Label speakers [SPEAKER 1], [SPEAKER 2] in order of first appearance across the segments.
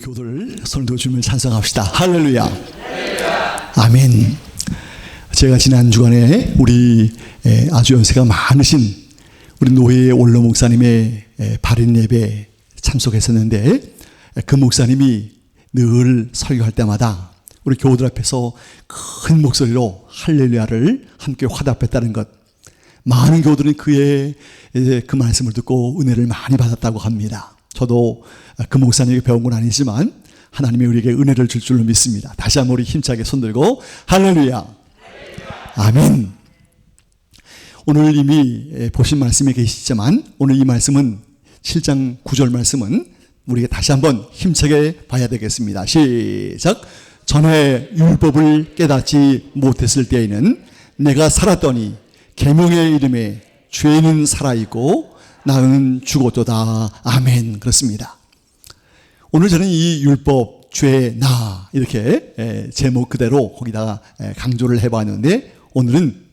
[SPEAKER 1] 교도를 손들어 주님을 찬송합시다. 할렐루야. 아멘. 제가 지난 주간에 우리 아주 연세가 많으신 우리 노예 원로 목사님의 발인 예배에 참석했었는데, 그 목사님이 늘 설교할 때마다 우리 교우들 앞에서 큰 목소리로 할렐루야를 함께 화답했다는 것, 많은 교우들은 그의 그 말씀을 듣고 은혜를 많이 받았다고 합니다. 저도 그 목사님에게 배운 건 아니지만 하나님이 우리에게 은혜를 줄 줄로 믿습니다. 다시 한번 우리 힘차게 손들고 할렐루야. 아멘. 오늘 이미 보신 말씀이 계시지만 오늘 이 말씀은 7장 9절 말씀은 우리가 다시 한번 힘차게 봐야 되겠습니다. 시작. 전에 율법을 깨닫지 못했을 때에는 내가 살았더니 계명의 이름에 죄는 살아있고 나는 죽었도다. 아멘. 그렇습니다. 오늘 저는 이 율법, 죄, 나 이렇게 제목 그대로 거기다가 강조를 해봤는데, 오늘은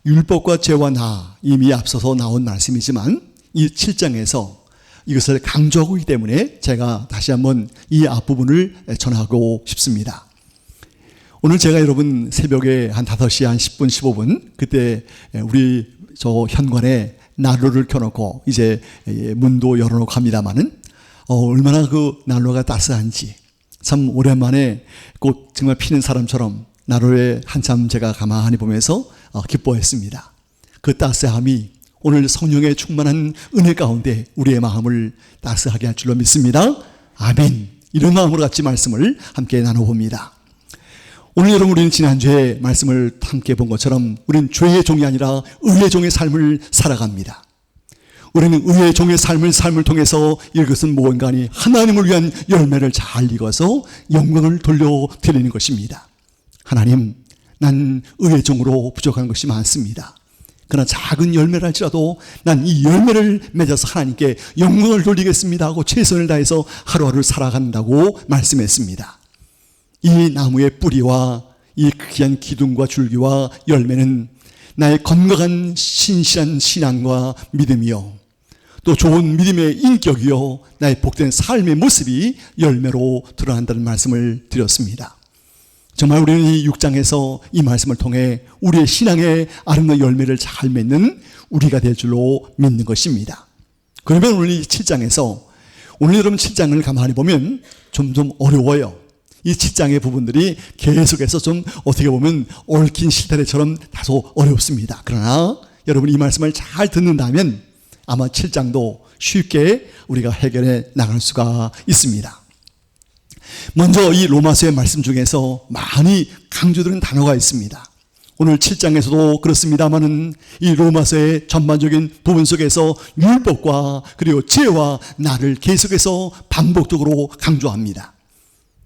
[SPEAKER 1] 율법과 죄와 나 이미 앞서서 나온 말씀이지만 이 7장에서 이것을 강조하고 있기 때문에 제가 다시 한번 이 앞부분을 전하고 싶습니다. 오늘 제가 여러분 새벽에 한 5시 한 10분 15분 그때 우리 저 현관에 난로를 켜놓고 이제 문도 열어놓고 합니다만은 얼마나 그 난로가 따스한지 참 오랜만에 꽃 정말 피는 사람처럼 난로에 한참 제가 가만히 보면서 기뻐했습니다. 그 따스함이 오늘 성령의 충만한 은혜 가운데 우리의 마음을 따스하게 할 줄로 믿습니다. 아멘. 이런 마음으로 같이 말씀을 함께 나눠봅니다. 오늘 여러분, 우리는 지난주에 말씀을 함께 본 것처럼 우리는 죄의 종이 아니라 의의 종의 삶을 살아갑니다. 우리는 의의 종의 삶을 통해서 이것은 무언가니 하나님을 위한 열매를 잘 익어서 영광을 돌려드리는 것입니다. 하나님, 난 의의 종으로 부족한 것이 많습니다. 그러나 작은 열매를 할지라도 난 이 열매를 맺어서 하나님께 영광을 돌리겠습니다 하고 최선을 다해서 하루하루 살아간다고 말씀했습니다. 이 나무의 뿌리와 이 귀한 기둥과 줄기와 열매는 나의 건강한 신실한 신앙과 믿음이요, 또 좋은 믿음의 인격이요, 나의 복된 삶의 모습이 열매로 드러난다는 말씀을 드렸습니다. 정말 우리는 이 6장에서 이 말씀을 통해 우리의 신앙의 아름다운 열매를 잘 맺는 우리가 될 줄로 믿는 것입니다. 그러면 오늘 이 7장에서 오늘 여러분 7장을 가만히 보면 좀 어려워요. 이 7장의 부분들이 계속해서 좀 어떻게 보면 얽힌 실타래처럼 다소 어렵습니다. 그러나 여러분 이 말씀을 잘 듣는다면 아마 7장도 쉽게 우리가 해결해 나갈 수가 있습니다. 먼저 이 로마서의 말씀 중에서 많이 강조되는 단어가 있습니다. 오늘 7장에서도 그렇습니다만은 이 로마서의 전반적인 부분 속에서 율법과 그리고 죄와 나를 계속해서 반복적으로 강조합니다.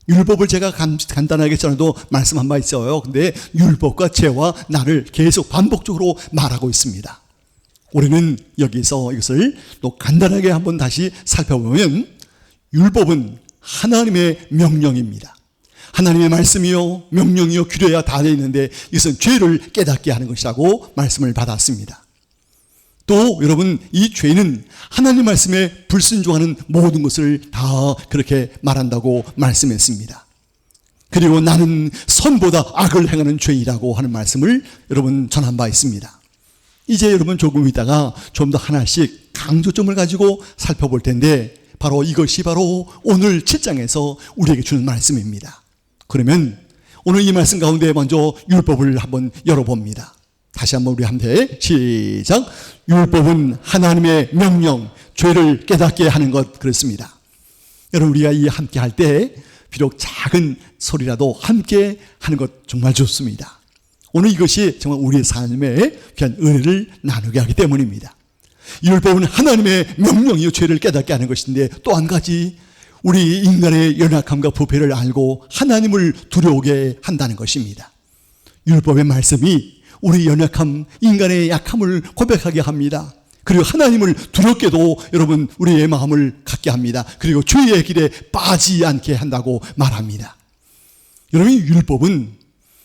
[SPEAKER 1] 율법을 제가 간단하게 전에도 말씀한 바 있어요. 근데 율법과 죄와 나를 계속 반복적으로 말하고 있습니다. 우리는 여기서 이것을 또 간단하게 한번 다시 살펴보면 율법은 하나님의 명령입니다. 하나님의 말씀이요 명령이요 규례야 다 되어 있는데 이것은 죄를 깨닫게 하는 것이라고 말씀을 받았습니다. 또 여러분, 이 죄는 하나님 말씀에 불순종하는 모든 것을 다 그렇게 말한다고 말씀했습니다. 그리고 나는 선보다 악을 행하는 죄이라고 하는 말씀을 여러분 전한 바 있습니다. 이제 여러분 조금 있다가 좀 더 하나씩 강조점을 가지고 살펴볼 텐데, 바로 이것이 바로 오늘 7장에서 우리에게 주는 말씀입니다. 그러면 오늘 이 말씀 가운데 먼저 율법을 한번 열어봅니다. 다시 한번 우리 함께 시작. 율법은 하나님의 명령, 죄를 깨닫게 하는 것, 그렇습니다. 여러분, 우리가 이 함께 할 때 비록 작은 소리라도 함께 하는 것 정말 좋습니다. 오늘 이것이 정말 우리의 삶에 귀한 은혜를 나누게 하기 때문입니다. 율법은 하나님의 명령이요 죄를 깨닫게 하는 것인데, 또 한 가지 우리 인간의 연약함과 부패를 알고 하나님을 두려우게 한다는 것입니다. 율법의 말씀이 우리 연약함, 인간의 약함을 고백하게 합니다. 그리고 하나님을 두렵게도 여러분 우리의 마음을 갖게 합니다. 그리고 죄의 길에 빠지지 않게 한다고 말합니다. 여러분, 율법은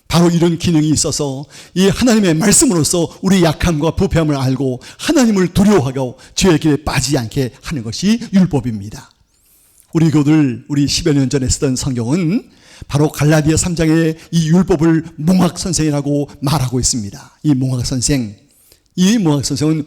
[SPEAKER 1] 바로 이런 기능이 있어서 이 하나님의 말씀으로서 우리 약함과 부패함을 알고 하나님을 두려워하고 죄의 길에 빠지지 않게 하는 것이 율법입니다. 우리 교들 우리 10여 년 전에 쓰던 성경은 바로 갈라디아 3장의 이 율법을 몽학 선생이라고 말하고 있습니다. 이 몽학 선생은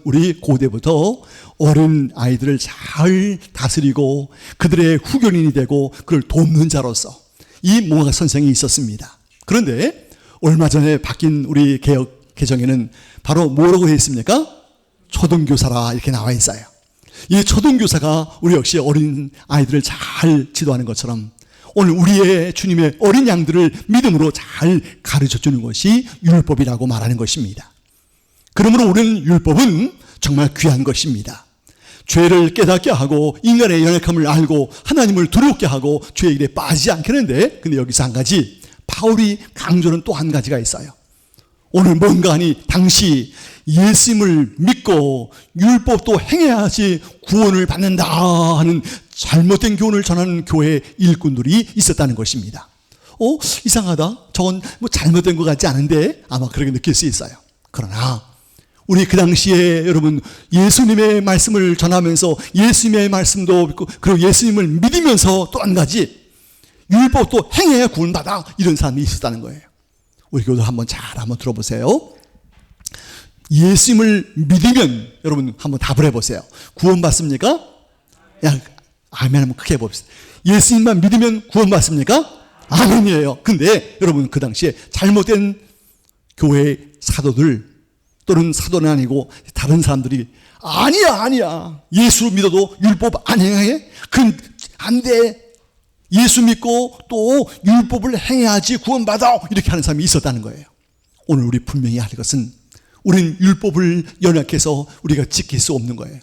[SPEAKER 1] 우리 고대부터 어린 아이들을 잘 다스리고 그들의 후견인이 되고 그를 돕는 자로서 이 몽학 선생이 있었습니다. 그런데 얼마 전에 바뀐 우리 개혁 개정에는 바로 뭐라고 되어 있습니까? 초등교사라 이렇게 나와 있어요. 이 초등교사가 우리 역시 어린 아이들을 잘 지도하는 것처럼 오늘 우리의 주님의 어린 양들을 믿음으로 잘 가르쳐 주는 것이 율법이라고 말하는 것입니다. 그러므로 우리는 율법은 정말 귀한 것입니다. 죄를 깨닫게 하고 인간의 연약함을 알고 하나님을 두렵게 하고 죄의 길에 빠지지 않게 하는데, 근데 여기서 한 가지 바울이 강조는 또 한 가지가 있어요. 오늘 뭔가 하니 당시 예수님을 믿고 율법도 행해야지 구원을 받는다 하는 잘못된 교훈을 전하는 교회 일꾼들이 있었다는 것입니다. 이상하다. 저건 뭐 잘못된 것 같지 않은데 아마 그렇게 느낄 수 있어요. 그러나 우리 그 당시에 여러분 예수님의 말씀을 전하면서 예수님의 말씀도 믿고 그리고 예수님을 믿으면서 또 한 가지 율법도 행해야 구원받아 이런 사람이 있었다는 거예요. 우리 교도 한번 들어보세요. 예수님을 믿으면 여러분 한번 답을 해보세요. 구원받습니까? 아멘 한번 크게 해봅시다. 예수님만 믿으면 구원받습니까? 아멘이에요. 근데 여러분 그 당시에 잘못된 교회 사도들 또는 사도는 아니고 다른 사람들이 아니야 예수 믿어도 율법 안 행해? 그건 안 돼. 예수 믿고 또 율법을 행해야지 구원받아 이렇게 하는 사람이 있었다는 거예요. 오늘 우리 분명히 할 것은 우리는 율법을 연약해서 우리가 지킬 수 없는 거예요.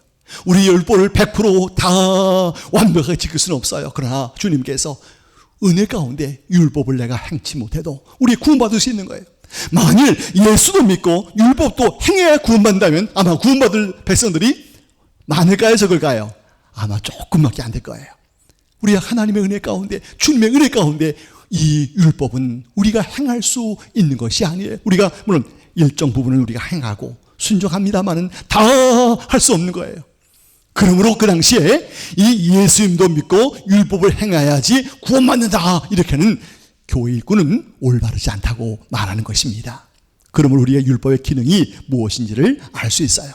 [SPEAKER 1] 우리 율법을 100% 다 완벽하게 지킬 수는 없어요. 그러나 주님께서 은혜 가운데 율법을 내가 행치 못해도 우리 구원받을 수 있는 거예요. 만일 예수도 믿고 율법도 행해야 구원받는다면 아마 구원받을 백성들이 많을까요? 적을까요? 아마 조금밖에 안 될 거예요. 우리 하나님의 은혜 가운데 주님의 은혜 가운데 이 율법은 우리가 행할 수 있는 것이 아니에요. 우리가 물론 일정 부분은 우리가 행하고 순종합니다마는 다 할 수 없는 거예요. 그러므로 그 당시에 이 예수님도 믿고 율법을 행해야지 구원받는다 이렇게는 교회 일꾼은 올바르지 않다고 말하는 것입니다. 그러므로 우리의 율법의 기능이 무엇인지를 알 수 있어요.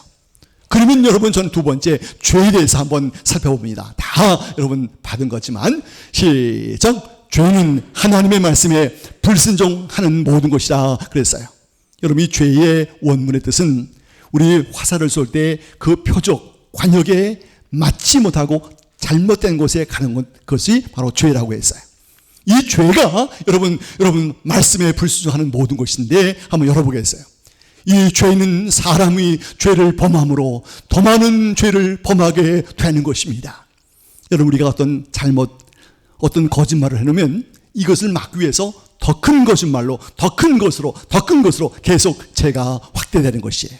[SPEAKER 1] 그러면 여러분 전 두 번째 죄에 대해서 한번 살펴봅니다. 다 여러분 받은 거지만 시작. 죄는 하나님의 말씀에 불순종하는 모든 것이다 그랬어요. 여러분 이 죄의 원문의 뜻은 우리 화살을 쏠 때 그 표적 관역에 맞지 못하고 잘못된 곳에 가는 것이 바로 죄라고 했어요. 이 죄가 여러분 말씀에 불순종하는 모든 것인데 한번 열어보겠어요. 이 죄는 사람이 죄를 범함으로 더 많은 죄를 범하게 되는 것입니다. 여러분 우리가 어떤 거짓말을 해놓으면 이것을 막기 위해서 더 큰 거짓말로 더 큰 것으로 계속 죄가 확대되는 것이에요.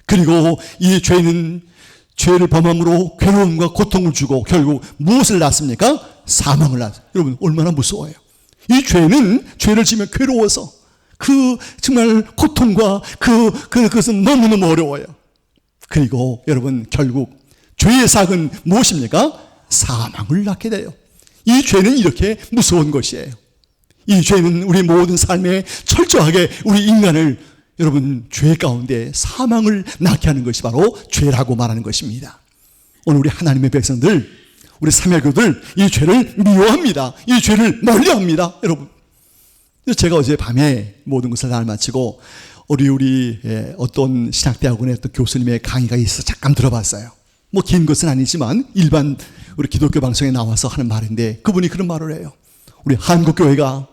[SPEAKER 1] 그리고 이 죄는 죄를 범함으로 괴로움과 고통을 주고 결국 무엇을 낳습니까? 사망을 낳습니다. 여러분 얼마나 무서워요. 이 죄는 죄를 지면 괴로워서 그 정말 고통과 그것은 너무너무 어려워요. 그리고 여러분 결국 죄의 삭은 무엇입니까? 사망을 낳게 돼요. 이 죄는 이렇게 무서운 것이에요. 이 죄는 우리 모든 삶에 철저하게 우리 인간을 여러분 죄 가운데 사망을 낳게 하는 것이 바로 죄라고 말하는 것입니다. 오늘 우리 하나님의 백성들, 우리 삼위교들 이 죄를 미워합니다. 이 죄를 멀리합니다. 여러분 제가 어제 밤에 모든 것을 다 마치고 우리 어떤 신학대학원의 어떤 교수님의 강의가 있어서 잠깐 들어봤어요. 뭐 긴 것은 아니지만 일반 우리 기독교 방송에 나와서 하는 말인데 그분이 그런 말을 해요. 우리 한국교회가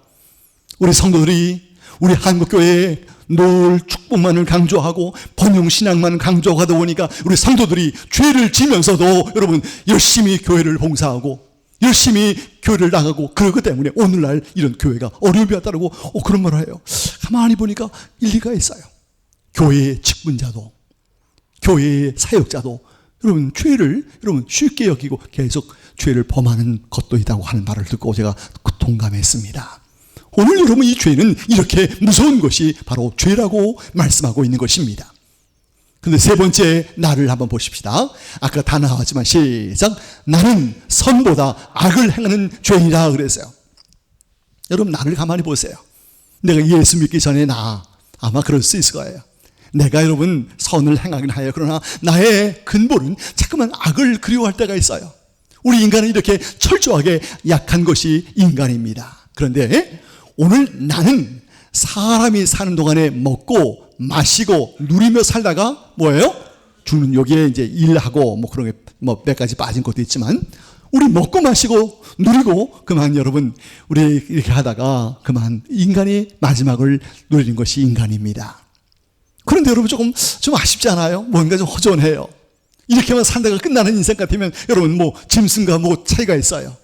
[SPEAKER 1] 우리 성도들이 우리 한국교회에 늘 축복만을 강조하고 번영신앙만 강조하다 보니까 우리 성도들이 죄를 지면서도 여러분 열심히 교회를 봉사하고 열심히 교회를 나가고 그러기 때문에 오늘날 이런 교회가 어려움이 왔다고 그런 말을 해요. 가만히 보니까 일리가 있어요. 교회의 직분자도 교회의 사역자도 여러분 죄를 여러분 쉽게 여기고 계속 죄를 범하는 것도 있다고 하는 말을 듣고 제가 동감했습니다. 오늘 여러분 이 죄는 이렇게 무서운 것이 바로 죄라고 말씀하고 있는 것입니다. 근데 세 번째 나를 한번 보십시다. 아까 다 나왔지만 시작. 나는 선보다 악을 행하는 죄인이라 그랬어요. 여러분 나를 가만히 보세요. 내가 예수 믿기 전에 나 아마 그럴 수 있을 거예요. 내가 여러분 선을 행하긴 하여 그러나 나의 근본은 자꾸만 악을 그리워할 때가 있어요. 우리 인간은 이렇게 철저하게 약한 것이 인간입니다. 그런데 오늘 나는 사람이 사는 동안에 먹고 마시고 누리며 살다가 뭐예요? 죽는 여기에 이제 일하고 뭐 그런 게 뭐 몇 가지 빠진 것도 있지만 우리 먹고 마시고 누리고 그만 여러분 우리 이렇게 하다가 그만 인간이 마지막을 누리는 것이 인간입니다. 그런데 여러분 좀 아쉽지 않아요? 뭔가 좀 허전해요. 이렇게만 산다가 끝나는 인생 같으면 여러분 뭐 짐승과 뭐 차이가 있어요.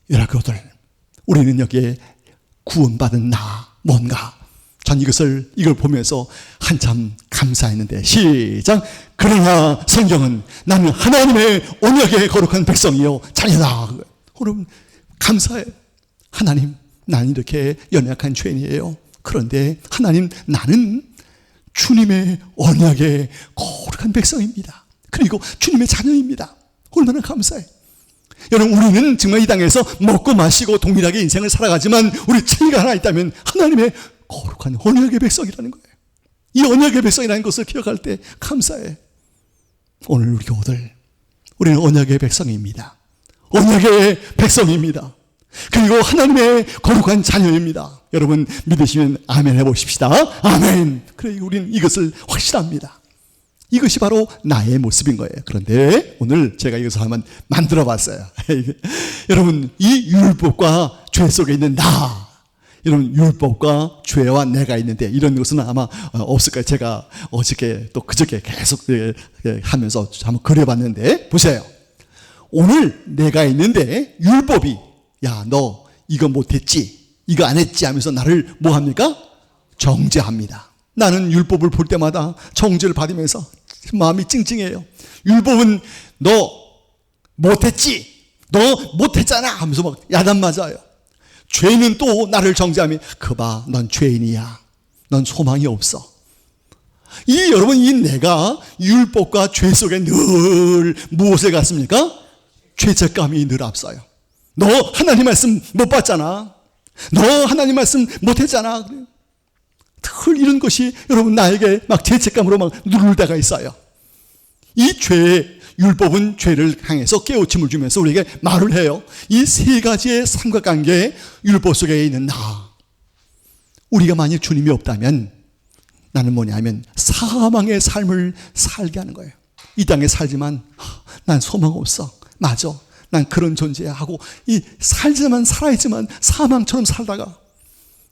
[SPEAKER 1] 여러분들 우리는 여기에 구원받은 나 뭔가 전 이걸 보면서 한참 감사했는데 시작. 그러나 성경은 나는 하나님의 언약의 거룩한 백성이요 자녀다. 여러분 감사해요. 하나님 나는 이렇게 연약한 죄인이에요. 그런데 하나님 나는 주님의 언약의 거룩한 백성입니다. 그리고 주님의 자녀입니다. 얼마나 감사해. 여러분 우리는 정말 이 땅에서 먹고 마시고 동일하게 인생을 살아가지만 우리 차이가 하나 있다면 하나님의 거룩한 언약의 백성이라는 거예요. 이 언약의 백성이라는 것을 기억할 때 감사해. 오늘 우리 교우들 우리는 언약의 백성입니다. 언약의 백성입니다. 그리고 하나님의 거룩한 자녀입니다. 여러분 믿으시면 아멘 해보십시다. 아멘. 그래 우리는 이것을 확신합니다. 이것이 바로 나의 모습인 거예요. 그런데 오늘 제가 이것을 한번 만들어 봤어요. 여러분 이 율법과 죄 속에 있는 나, 이런 율법과 죄와 내가 있는데 이런 것은 아마 없을 거예요. 제가 어저께 또 그저께 계속 하면서 한번 그려봤는데 보세요. 오늘 내가 있는데 율법이 야 너 이거 못했지 이거 안 했지 하면서 나를 뭐합니까? 정죄합니다. 나는 율법을 볼 때마다 정죄를 받으면서 마음이 찡찡해요. 율법은 너 못했지 너 못했잖아 하면서 막 야단 맞아요. 죄는 또 나를 정죄하면 그봐 넌 죄인이야. 넌 소망이 없어. 여러분 이 내가 율법과 죄 속에 늘 무엇에 갔습니까? 죄책감이 늘 앞서요. 너 하나님 말씀 못 봤잖아. 너 하나님 말씀 못했잖아. 늘 이런 것이 여러분 나에게 막 죄책감으로 막 누를 때가 있어요. 이 죄, 율법은 죄를 향해서 깨우침을 주면서 우리에게 말을 해요. 이 세 가지의 삼각관계 율법 속에 있는 나. 우리가 만약 주님이 없다면 나는 뭐냐면 사망의 삶을 살게 하는 거예요. 이 땅에 살지만 난 소망 없어. 맞아. 난 그런 존재야 하고 이 살아있지만 사망처럼 살다가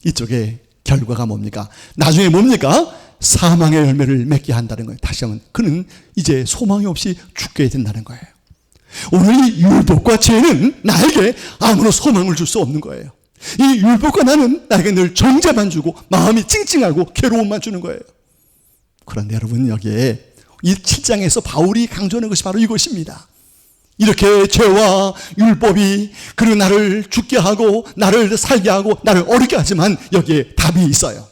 [SPEAKER 1] 이쪽에 결과가 뭡니까? 나중에 뭡니까? 사망의 열매를 맺게 한다는 거예요. 다시 한번 그는 이제 소망이 없이 죽게 된다는 거예요. 오늘 이 율법과 죄는 나에게 아무런 소망을 줄 수 없는 거예요. 이 율법과 나는 나에게 늘 정죄만 주고 마음이 찡찡하고 괴로움만 주는 거예요. 그런데 여러분 여기에 이 7장에서 바울이 강조하는 것이 바로 이것입니다. 이렇게 죄와 율법이 그리고 나를 죽게 하고 나를 살게 하고 나를 어렵게 하지만 여기에 답이 있어요.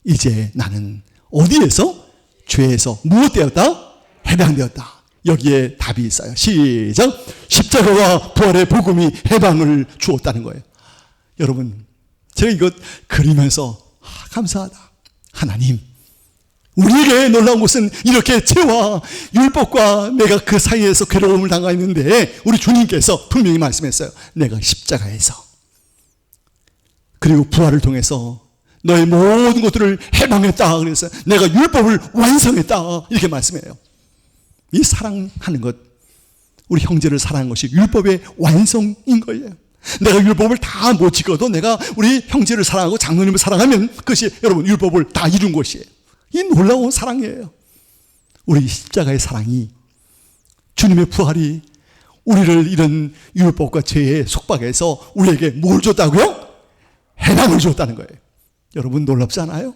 [SPEAKER 1] 이제 나는 어디에서? 죄에서 무엇되었다? 해방되었다. 여기에 답이 있어요. 시작. 십자가와 부활의 복음이 해방을 주었다는 거예요. 여러분 제가 이것 그리면서 감사하다. 하나님 우리에게 놀라운 것은 이렇게 죄와 율법과 내가 그 사이에서 괴로움을 당하였는데 우리 주님께서 분명히 말씀했어요. 내가 십자가에서 그리고 부활을 통해서 너의 모든 것들을 해방했다. 그래서 내가 율법을 완성했다. 이렇게 말씀해요. 이 사랑하는 것, 우리 형제를 사랑하는 것이 율법의 완성인 거예요. 내가 율법을 다 못 지켜도 내가 우리 형제를 사랑하고 장로님을 사랑하면 그것이 여러분 율법을 다 이룬 것이에요. 이 놀라운 사랑이에요. 우리 십자가의 사랑이 주님의 부활이 우리를 이런 율법과 죄의 속박에서 우리에게 뭘 줬다고요? 해방을 줬다는 거예요. 여러분 놀랍지 않아요?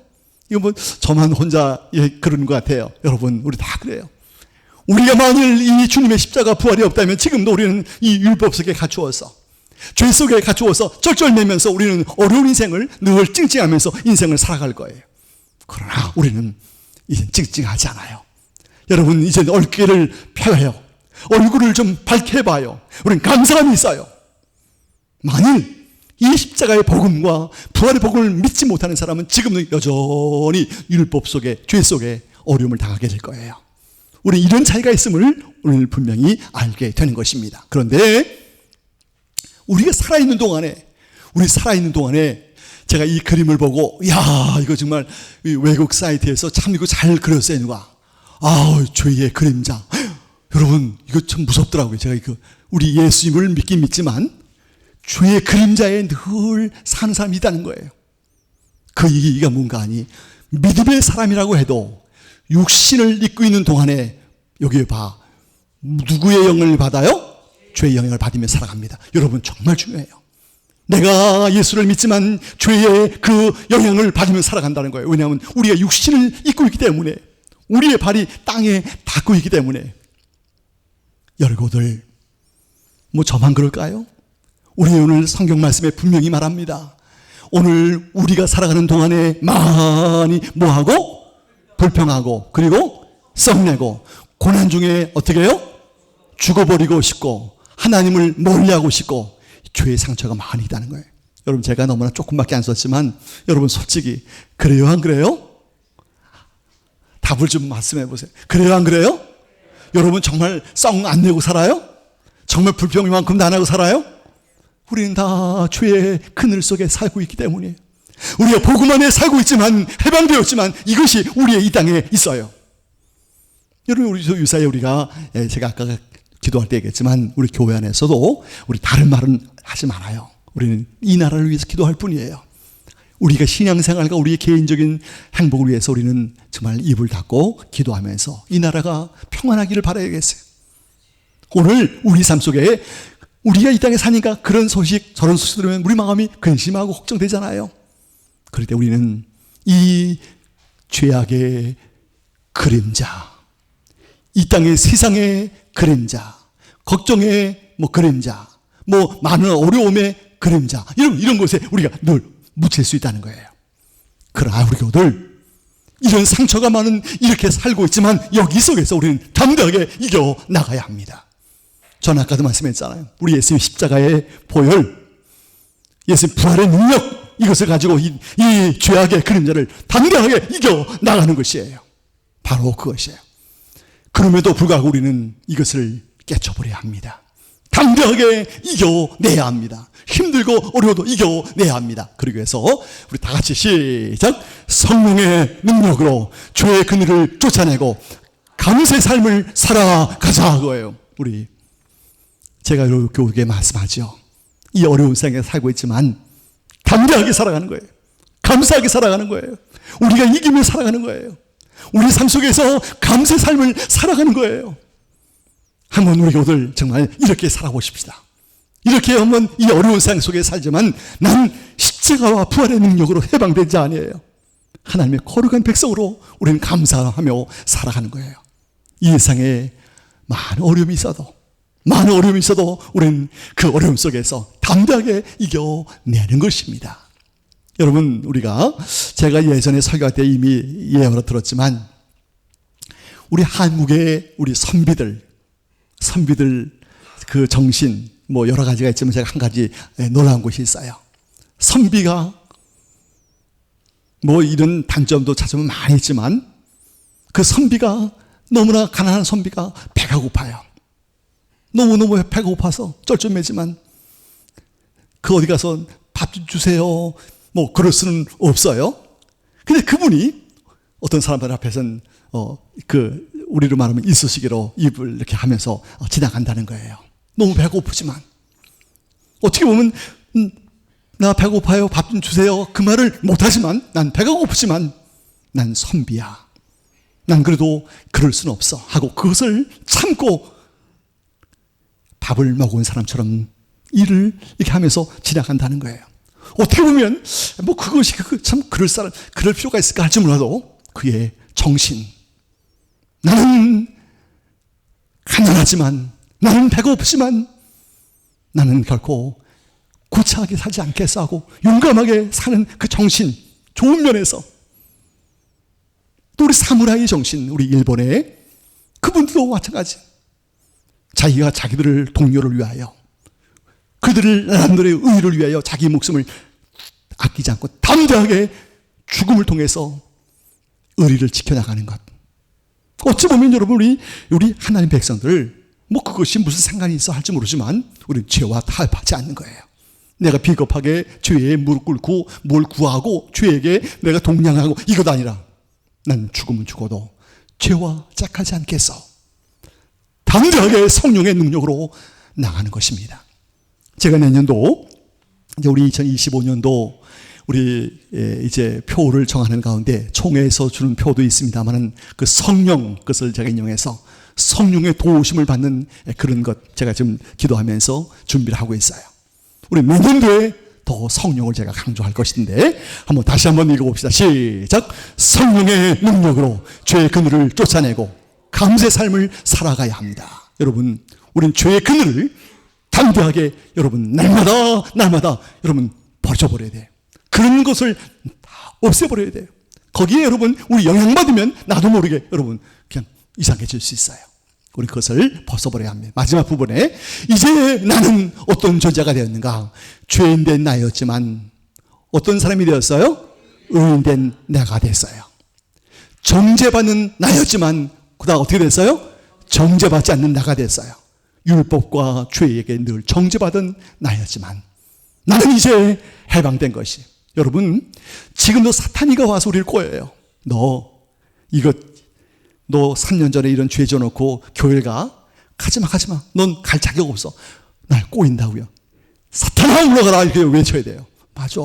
[SPEAKER 1] 이거 뭐 저만 혼자 그러는 것 같아요. 여러분 우리 다 그래요. 우리가 만일 이 주님의 십자가 부활이 없다면 지금도 우리는 이 율법 속에 갇히어서 죄 속에 갇히어서 쩔쩔매면서 우리는 어려운 인생을 늘 찡찡하면서 인생을 살아갈 거예요. 그러나 우리는 이젠 찡찡하지 않아요. 여러분, 이제 어깨를 펴요. 얼굴을 좀 밝게 해봐요. 우리는 감사함이 있어요. 만일 이 십자가의 복음과 부활의 복음을 믿지 못하는 사람은 지금은 여전히 율법 속에, 죄 속에 어려움을 당하게 될 거예요. 우리 이런 차이가 있음을 오늘 분명히 알게 되는 것입니다. 그런데 우리가 살아있는 동안에 제가 이 그림을 보고, 야, 이거 정말 외국 사이트에서 참 이거 잘 그렸어요, 누가. 죄의 그림자. 여러분, 이거 참 무섭더라고요. 제가 우리 예수님을 믿긴 믿지만 죄의 그림자에 늘 사는 사람이 있다는 거예요. 그 얘기가 뭔가 하니, 믿음의 사람이라고 해도 육신을 입고 있는 동안에 여기에 봐, 누구의 영향을 받아요? 죄의 영향을 받으며 살아갑니다. 여러분, 정말 중요해요. 내가 예수를 믿지만 죄의 그 영향을 받으며 살아간다는 거예요. 왜냐하면 우리가 육신을 입고 있기 때문에, 우리의 발이 땅에 닿고 있기 때문에. 여러분들, 뭐 저만 그럴까요? 우리 오늘 성경 말씀에 분명히 말합니다. 오늘 우리가 살아가는 동안에 많이 뭐하고? 불평하고, 그리고 썩내고, 고난 중에 어떻게 해요? 죽어버리고 싶고, 하나님을 멀리하고 싶고, 죄의 상처가 많이 있다는 거예요. 여러분, 제가 너무나 조금밖에 안 썼지만 여러분 솔직히 그래요, 안 그래요? 답을 좀 말씀해 보세요. 그래요, 안 그래요? 여러분 정말 썩 안 내고 살아요? 정말 불평이만큼 안 하고 살아요? 우리는 다 죄의 그늘 속에 살고 있기 때문에, 우리가 복음 안에 살고 있지만, 해방되었지만 이것이 우리의 이 땅에 있어요. 여러분, 우리 유사에 우리가, 제가 아까 기도할 때 얘기했지만 우리 교회 안에서도 우리 다른 말은 하지 말아요. 우리는 이 나라를 위해서 기도할 뿐이에요. 우리가 신앙생활과 우리의 개인적인 행복을 위해서 우리는 정말 입을 닫고 기도하면서 이 나라가 평안하기를 바라야겠어요. 오늘 우리 삶 속에 우리가 이 땅에 사니까 그런 소식, 저런 소식 들으면 우리 마음이 근심하고 걱정되잖아요. 그럴 때 우리는 이 죄악의 그림자, 이 땅의 세상의 그림자, 걱정의 그림자, 많은 어려움의 그림자, 이런 것에 우리가 늘 묻힐 수 있다는 거예요. 그러나 우리 교우들, 이런 상처가 많은 이렇게 살고 있지만 여기 속에서 우리는 담대하게 이겨 나가야 합니다. 저는 아까도 말씀했잖아요. 우리 예수님 십자가의 보혈, 예수님 부활의 능력, 이것을 가지고 이 죄악의 그림자를 담대하게 이겨 나가는 것이에요. 바로 그것이에요. 그럼에도 불구하고 우리는 이것을 깨쳐버려야 합니다. 담대하게 이겨내야 합니다. 힘들고 어려워도 이겨내야 합니다. 그러기 위해서 우리 다 같이 시작. 성령의 능력으로 죄의 그늘을 쫓아내고 감사의 삶을 살아가자 그거예요. 제가 이렇게 말씀하죠. 이 어려운 세상에 살고 있지만 담대하게 살아가는 거예요. 감사하게 살아가는 거예요. 우리가 이기며 살아가는 거예요. 우리 삶 속에서 감사의 삶을 살아가는 거예요. 한번 우리 교우들 정말 이렇게 살아보십시다. 이렇게 한번 이 어려운 세상 속에 살지만 난 십자가와 부활의 능력으로 해방된 자 아니에요. 하나님의 거룩한 백성으로 우리는 감사하며 살아가는 거예요. 이 세상에 많은 어려움이 있어도 우리는 그 어려움 속에서 담대하게 이겨내는 것입니다. 여러분, 제가 예전에 설교할 때 이미 예언을 들었지만 우리 한국의 우리 선비들 그 정신 여러 가지가 있지만 제가 한 가지 놀라운 것이 있어요. 선비가 이런 단점도 찾으면 많이 있지만 그 선비가 너무나 가난한 선비가 배가 고파요. 너무너무 배가 고파서 쩔쩔매지만 그 어디 가서 밥 좀 주세요 그럴 수는 없어요. 근데 그분이 어떤 사람들 앞에서는 우리로 말하면 이쑤시개로 입을 이렇게 하면서 지나간다는 거예요. 너무 배고프지만 어떻게 보면 나 배고파요, 밥 좀 주세요 그 말을 못하지만 난 배가 고프지만 난 선비야, 난 그래도 그럴 수는 없어 하고 그것을 참고 밥을 먹은 사람처럼 일을 이렇게 하면서 지나간다는 거예요. 어떻게 보면 그것이 참 그럴 필요가 있을까 할지 몰라도 그의 정신, 나는 가난하지만, 나는 배고프지만 나는 결코 구차하게 살지 않겠어 하고 용감하게 사는 그 정신, 좋은 면에서 또 우리 사무라이 정신, 우리 일본의 그분들도 마찬가지. 자기가 자기들을 동료를 위하여, 그들을 남들의 의를 위하여 자기 목숨을 아끼지 않고 담대하게 죽음을 통해서 의리를 지켜나가는 것. 어찌 보면 여러분 우리 하나님 백성들 그것이 무슨 상관이 있어 할지 모르지만 우리는 죄와 타협하지 않는 거예요. 내가 비겁하게 죄에 무릎 꿇고 뭘 구하고 죄에게 내가 동냥하고 이것 아니라 난 죽으면 죽어도 죄와 짝하지 않겠어. 담대하게 성령의 능력으로 나가는 것입니다. 제가 내년도 우리 2025년도 우리 이제 표를 정하는 가운데 총회에서 주는 표도 있습니다만은 그 성령, 그것을 제가 인용해서 성령의 도우심을 받는 그런 것 제가 지금 기도하면서 준비를 하고 있어요. 우리 내년도에 더 성령을 제가 강조할 것인데 다시 한번 읽어봅시다. 시작. 성령의 능력으로 죄의 그늘을 쫓아내고 감사의 삶을 살아가야 합니다. 여러분, 우린 죄의 그늘을 담대하게 여러분 날마다 여러분 버려버려야 돼요. 그런 것을 다 없애버려야 돼요. 거기에 여러분 우리 영향받으면 나도 모르게 여러분 그냥 이상해질 수 있어요. 우리 그것을 벗어버려야 합니다. 마지막 부분에 이제 나는 어떤 존재가 되었는가? 죄인된 나였지만 어떤 사람이 되었어요? 의인된 내가 됐어요. 정죄받는 나였지만 그다음 어떻게 됐어요? 정죄받지 않는 나가 됐어요. 율법과 죄에게 늘 정죄받은 나였지만 나는 이제 해방된 것이. 여러분, 지금도 사탄이가 와서 우리를 꼬여요. 너 3년 전에 이런 죄 져놓고 교회 가? 가지마. 넌 갈 자격 없어. 날 꼬인다고요. 사탄아 올라가라 이렇게 외쳐야 돼요. 맞아.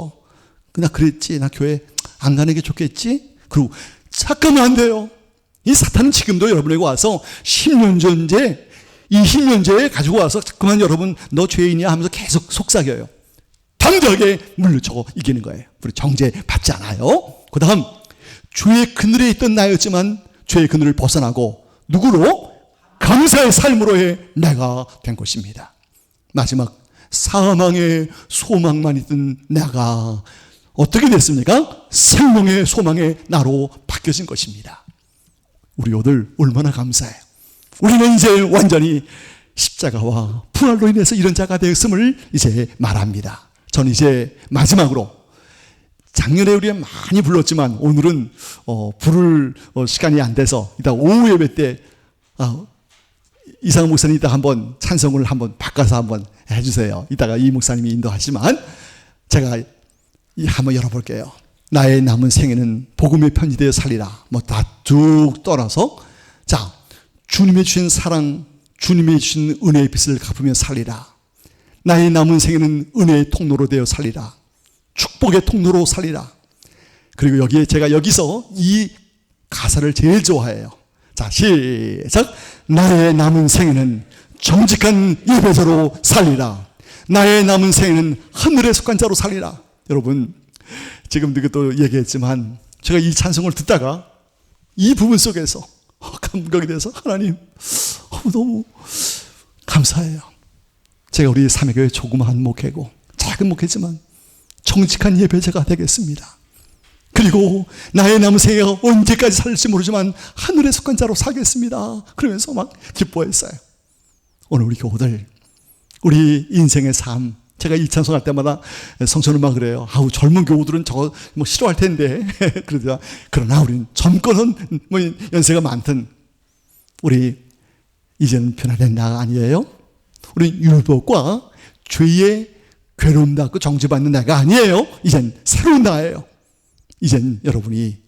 [SPEAKER 1] 나 그랬지. 나 교회 안 가는 게 좋겠지? 그리고 잠깐만 안 돼요. 이 사탄은 지금도 여러분에게 와서 10년 전제, 20년째 가지고 와서 그만 여러분 너 죄인이야 하면서 계속 속삭여요. 담대하게 물리쳐 이기는 거예요. 우리 정죄 받지 않아요. 그 다음 죄의 그늘에 있던 나였지만 죄의 그늘을 벗어나고 누구로? 감사의 삶으로의 내가 된 것입니다. 마지막 사망의 소망만 있던 내가 어떻게 됐습니까? 생명의 소망의 나로 바뀌어진 것입니다. 우리 오늘 얼마나 감사해요. 우리는 이제 완전히 십자가와 부활로 인해서 이런 자가 되었음을 이제 말합니다. 저는 이제 마지막으로 작년에 우리가 많이 불렀지만 오늘은 부를 시간이 안 돼서 이따 오후 예배 때 이상한 목사님 이따 한번 찬송을 한번 바꿔서 한번 해주세요. 이따가 이 목사님이 인도하지만 제가 한번 열어볼게요. 나의 남은 생애는 복음에 편지되어 살리라. 다 쭉 떠나서 자, 주님의 주신 사랑, 주님의 주신 은혜의 빛을 갚으며 살리라. 나의 남은 생애는 은혜의 통로로 되어 살리라. 축복의 통로로 살리라. 그리고 여기에 제가 여기서 이 가사를 제일 좋아해요. 자, 시작. 나의 남은 생애는 정직한 예배자로 살리라. 나의 남은 생애는 하늘에 속한 자로 살리라. 여러분, 지금도 이것도 얘기했지만 제가 이 찬송을 듣다가 이 부분 속에서 감격이 돼서 하나님 너무 감사해요. 제가 우리 삼위교회 조그마한 목회고 작은 목회지만 정직한 예배자가 되겠습니다. 그리고 나의 남은 생애가 언제까지 살지 모르지만 하늘에 속한 자로 살겠습니다. 그러면서 막 기뻐했어요. 오늘 우리 교우들 우리 인생의 삶, 제가 이 찬송할 때마다 성천은 막 그래요. 젊은 교우들은 저거 싫어할 텐데 그러나 우리는 젊거든 연세가 많든 우리 이제는 변화된 나가 아니에요? 우리 율법과 죄의 괴로움 받고 정죄받는 나가 아니에요. 이젠 새로운 나예요. 이젠 여러분이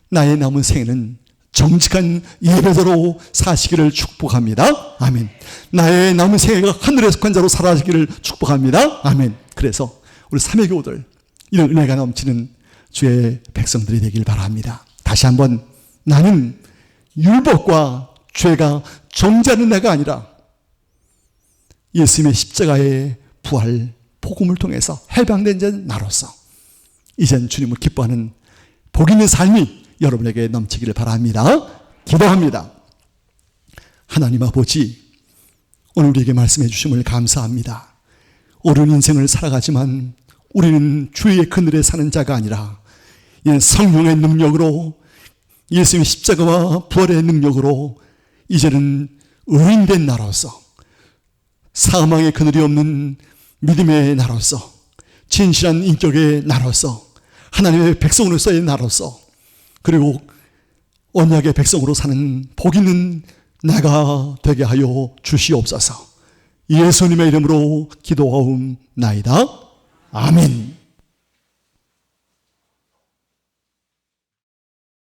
[SPEAKER 1] 나의 남은 생애는 정직한 예배자로 사시기를 축복합니다. 아멘. 나의 남은 생애가 하늘에 속한 자로 살아지기를 축복합니다. 아멘. 그래서 우리 삼위교우들 이런 은혜가 넘치는 주의 백성들이 되길 바랍니다. 다시 한번 나는 율법과 죄가 정죄하는 내가 아니라 예수님의 십자가의 부활 복음을 통해서 해방된 자 나로서 이젠 주님을 기뻐하는 복 있는 삶이 여러분에게 넘치기를 바랍니다. 기도합니다. 하나님 아버지, 오늘 우리에게 말씀해 주심을 감사합니다. 옳은 인생을 살아가지만 우리는 주의 그늘에 사는 자가 아니라 성령의 능력으로 예수님의 십자가와 부활의 능력으로 이제는 의인된 나라로서, 사망의 그늘이 없는 믿음의 나라로서, 진실한 인격의 나라로서, 하나님의 백성으로서의 나라로서, 그리고 언약의 백성으로 사는 복 있는 나가 되게 하여 주시옵소서. 예수님의 이름으로 기도하옵나이다. 아멘.